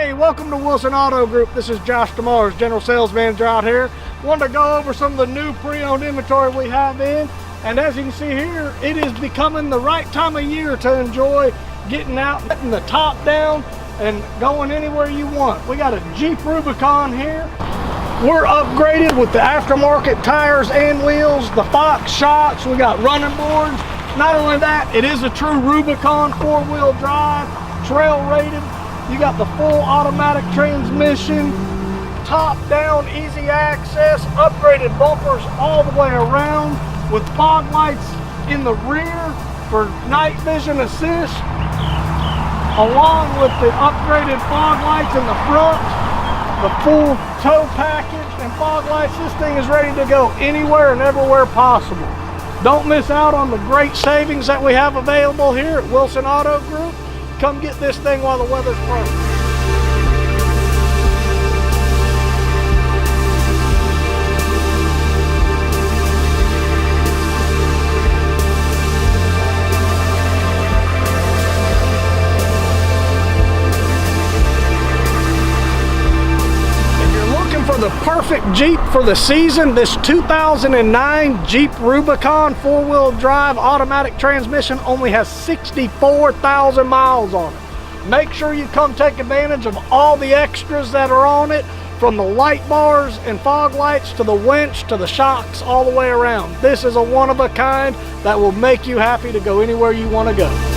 Hey, welcome to Wilson Auto Group. This is Josh DeMars, General Sales Manager out here. Wanted to go over some of the new pre-owned inventory we have in. And as you can see here, it is becoming the right time of year to enjoy getting out, letting the top down, and going anywhere you want. We got a Jeep Rubicon here. We're upgraded with the aftermarket tires and wheels, the Fox shocks. We got running boards. Not only that, it is a true Rubicon four-wheel drive, trail rated. You got the full automatic transmission, top down, easy access, upgraded bumpers all the way around with fog lights in the rear for night vision assist, along with the upgraded fog lights in the front, the full tow package and fog lights. This thing is ready to go anywhere and everywhere possible. Don't miss out on the great savings that we have available here at Wilson Auto Group. Come get this thing while the weather's perfect. The perfect Jeep for the season, this 2009 Jeep Rubicon four-wheel drive automatic transmission only has 64,000 miles on it. Make sure you come take advantage of all the extras that are on it, from the light bars and fog lights to the winch to the shocks all the way around. This is a one of a kind that will make you happy to go anywhere you want to go.